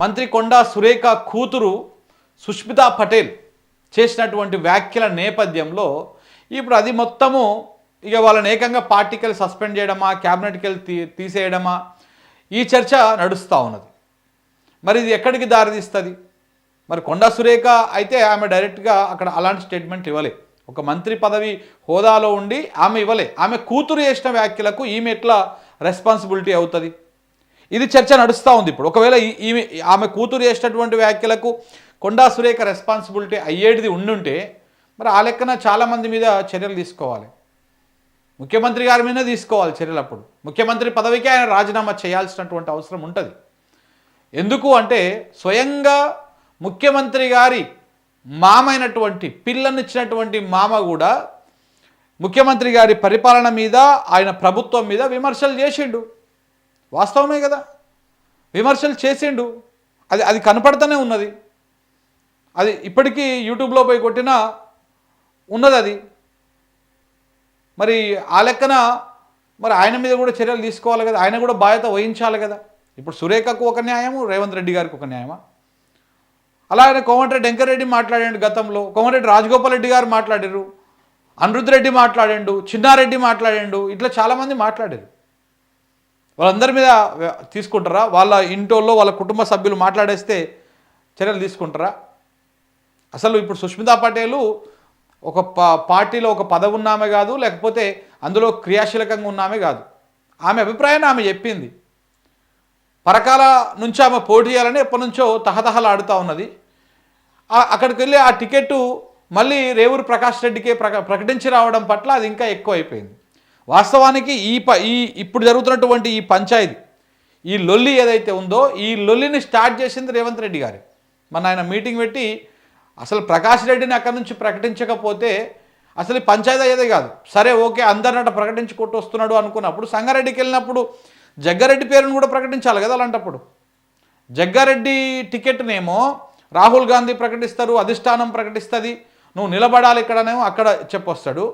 మంత్రి కొండా సురేఖ కూతురు సుష్మితా పటేల్ చేసినటువంటి వ్యాఖ్యల నేపథ్యంలో ఇప్పుడు అది మొత్తము ఇక వాళ్ళని ఏకంగా పార్టీకి సస్పెండ్ చేయడమా, క్యాబినెట్కి వెళ్ళి తీసేయడమా, ఈ చర్చ నడుస్తూ ఉన్నది. మరి ఇది ఎక్కడికి దారితీస్తుంది? మరి కొండా సురేఖ అయితే ఆమె డైరెక్ట్గా అక్కడ అలాంటి స్టేట్మెంట్ ఇవ్వలే. ఒక మంత్రి పదవి హోదాలో ఉండి ఆమె ఇవ్వలే. ఆమె కూతురు చేసిన వ్యాఖ్యలకు ఈమె ఎట్లా రెస్పాన్సిబిలిటీ అవుతుంది? ఇది చర్చ నడుస్తూ ఉంది. ఇప్పుడు ఒకవేళ ఆమె కూతురు చేసినటువంటి వ్యాఖ్యలకు కొండా సురేఖ రెస్పాన్సిబిలిటీ అయ్యేటిది ఉండుంటే మరి ఆ లెక్కన చాలామంది మీద చర్యలు తీసుకోవాలి. ముఖ్యమంత్రి గారి మీద తీసుకోవాలి చర్యలు. అప్పుడు ముఖ్యమంత్రి పదవికి ఆయన రాజీనామా చేయాల్సినటువంటి అవసరం ఉంటుంది. ఎందుకు అంటే స్వయంగా ముఖ్యమంత్రి గారి మామైనటువంటి పిల్లనిచ్చినటువంటి మామ కూడా ముఖ్యమంత్రి గారి పరిపాలన మీద, ఆయన ప్రభుత్వం మీద విమర్శలు చేసిండు. వాస్తవమే కదా, విమర్శలు చేసిండు. అది కనపడుతూనే ఉన్నది. అది ఇప్పటికీ యూట్యూబ్లో పోయి కొట్టినా ఉన్నది అది. మరి ఆ లెక్కన మరి ఆయన మీద కూడా చర్యలు తీసుకోవాలి కదా, ఆయన కూడా బాధ్యత వహించాలి కదా. ఇప్పుడు సురేఖకు ఒక న్యాయము, రేవంత్ రెడ్డి గారికి ఒక న్యాయమా? అలా ఆయన కోమటిరెడ్డి వెంకరెడ్డి మాట్లాడాడు గతంలో, కోమటిరెడ్డి రాజగోపాల్ రెడ్డి గారు మాట్లాడారు, అనిరుద్ రెడ్డి మాట్లాడాడు, చిన్నారెడ్డి మాట్లాడాడు, ఇట్లా చాలామంది మాట్లాడారు. వాళ్ళందరి మీద తీసుకుంటారా? వాళ్ళ ఇంటోల్లో వాళ్ళ కుటుంబ సభ్యులు మాట్లాడేస్తే చర్యలు తీసుకుంటారా? అసలు ఇప్పుడు సుష్మితా పటేలు ఒక పార్టీలో ఒక పదవి ఉన్నామే కాదు, లేకపోతే అందులో క్రియాశీలకంగా ఉన్నామే కాదు. ఆమె అభిప్రాయాన్ని ఆమె చెప్పింది. పరకాల నుంచి ఆమె పోటీ చేయాలని ఎప్పటి నుంచో తహతహలాడుతూ ఉన్నది. అక్కడికి వెళ్ళి ఆ టికెట్టు మళ్ళీ రేవూరు ప్రకాష్ రెడ్డికే ప్రకటించి రావడం పట్ల అది ఇంకా ఎక్కువ అయిపోయింది. వాస్తవానికి ఇప్పుడు జరుగుతున్నటువంటి ఈ పంచాయతీ, ఈ లొల్లి ఏదైతే ఉందో, ఈ లొల్లిని స్టార్ట్ చేసింది రేవంత్ రెడ్డి గారు. మన ఆయన మీటింగ్ పెట్టి అసలు ప్రకాష్ రెడ్డిని అక్కడి నుంచి ప్రకటించకపోతే అసలు ఈ పంచాయతీ అయ్యేదే కాదు. సరే ఓకే, అందరినట ప్రకటించుకుంటూ వస్తున్నాడు అనుకున్నప్పుడు సంగారెడ్డికి వెళ్ళినప్పుడు జగ్గారెడ్డి పేరును కూడా ప్రకటించాలి కదా. అలాంటప్పుడు జగ్గారెడ్డి టికెట్నేమో రాహుల్ గాంధీ ప్రకటిస్తారు, అధిష్టానం ప్రకటిస్తుంది, నువ్వు నిలబడాలి ఇక్కడనేమో అక్కడ చెప్పొస్తాడు.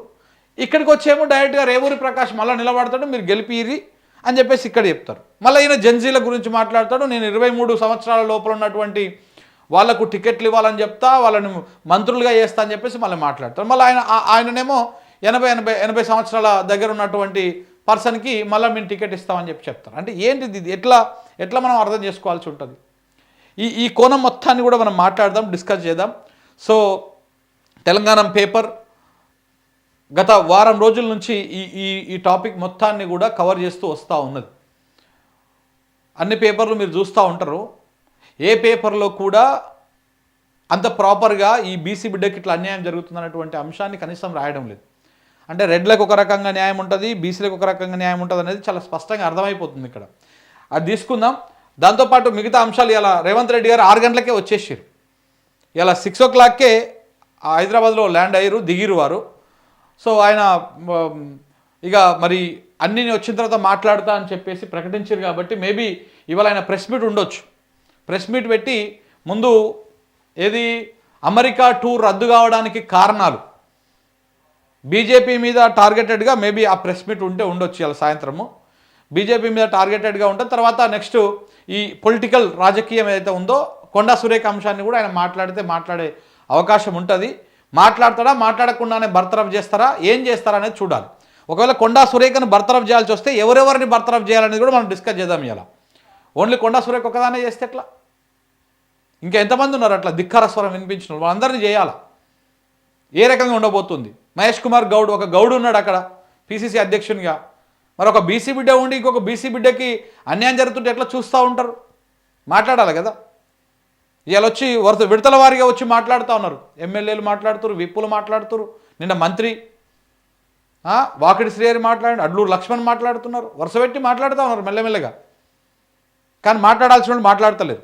ఇక్కడికి వచ్చేమో డైరెక్ట్గా రేవూరి ప్రకాష్ మళ్ళీ నిలబడతాడు, మీరు గెలిపిరి అని చెప్పేసి ఇక్కడ చెప్తారు. మళ్ళీ ఈయన జెన్జీల గురించి మాట్లాడతాడు, నేను 23 సంవత్సరాల లోపల ఉన్నటువంటి వాళ్లకు టికెట్లు ఇవ్వాలని చెప్తా, వాళ్ళని మంత్రులుగా చేస్తా అని చెప్పేసి మళ్ళీ మాట్లాడతారు. మళ్ళీ ఆయననేమో 80 సంవత్సరాల దగ్గర ఉన్నటువంటి పర్సన్కి మళ్ళీ మేము టికెట్ ఇస్తామని చెప్తారు. అంటే ఏంటిది? ఇది ఎట్లా మనం అర్థం చేసుకోవాల్సి ఉంటుంది? ఈ కోణం మొత్తాన్ని కూడా మనం మాట్లాడదాం, డిస్కస్ చేద్దాం. సో తెలంగాణ పేపర్ గత వారం రోజుల నుంచి ఈ టాపిక్ మొత్తాన్ని కూడా కవర్ చేస్తూ వస్తూ ఉన్నది. అన్ని పేపర్లు మీరు చూస్తూ ఉంటారు. ఏ పేపర్లో కూడా అంత ప్రాపర్గా ఈ బీసీ బిడ్డకి ఇట్లా అన్యాయం జరుగుతుందన్నటువంటి అంశాన్ని కనీసం రాయడం లేదు. అంటే రెడ్లకు ఒక రకంగా న్యాయం ఉంటుంది, బీసీలకు ఒక రకంగా న్యాయం ఉంటుంది అనేది చాలా స్పష్టంగా అర్థమైపోతుంది ఇక్కడ. అది తీసుకుందాం. దాంతోపాటు మిగతా అంశాలు ఇలా రేవంత్ రెడ్డి గారు 6 గంటలకే వచ్చేసారు. ఇలా 6 o'clockకే హైదరాబాద్లో ల్యాండ్ అయ్యారు, దిగిరు వారు. సో ఆయన ఇక మరి అన్నీ వచ్చిన తర్వాత మాట్లాడతా అని చెప్పేసి ప్రకటించారు కాబట్టి మేబీ ఇవాళ ఆయన ప్రెస్ మీట్ ఉండొచ్చు. ప్రెస్ మీట్ పెట్టి ముందు ఏది అమెరికా టూర్ రద్దు కావడానికి కారణాలు బీజేపీ మీద టార్గెటెడ్గా మేబీ ఆ ప్రెస్ మీట్ ఉండొచ్చు ఇలా సాయంత్రము. బీజేపీ మీద టార్గెటెడ్గా ఉంటుంది. తర్వాత నెక్స్ట్ ఈ పొలిటికల్ రాజకీయం ఏదైతే ఉందో కొండా సురేఖ అంశాన్ని కూడా ఆయన మాట్లాడే అవకాశం ఉంటుంది. మాట్లాడతాడా, మాట్లాడకుండానే బర్తరఫ్ చేస్తారా, ఏం చేస్తారా అనేది చూడాలి. ఒకవేళ కొండా సురేఖను బర్తరఫ్ చేయాల్సి వస్తే ఎవరెవరిని బర్తరఫ్ చేయాలనేది కూడా మనం డిస్కస్ చేద్దాం. ఇలా ఓన్లీ కొండా సురేఖ ఒకదానే చేస్తే ఎట్లా? ఇంకా ఎంతమంది ఉన్నారు అట్లా ధిక్కార స్వరం వినిపించిన వాళ్ళందరినీ చేయాలా? ఏ రకంగా ఉండబోతుంది? మహేష్ కుమార్ గౌడ్ ఒక గౌడ్ ఉన్నాడు అక్కడ పిసిసి అధ్యక్షునిగా. మరి ఒక బీసీ బిడ్డ ఉండి ఇంకొక బీసీ బిడ్డకి అన్యాయం జరుగుతుంటే ఎట్లా చూస్తూ ఉంటారు? మాట్లాడాలి కదా. ఇవాళ వచ్చి విడతల వారిగా వచ్చి మాట్లాడుతూ ఉన్నారు. ఎమ్మెల్యేలు మాట్లాడుతున్నారు, విప్పులు మాట్లాడుతున్నారు, నిన్న మంత్రి వాకిడి శ్రీహరి మాట్లాడి, అడ్లూరు లక్ష్మణ్ మాట్లాడుతున్నారు, వరుస పెట్టి మాట్లాడుతూ ఉన్నారు మెల్లమెల్లగా. కానీ మాట్లాడాల్సిన వాళ్ళు మాట్లాడతలేరు.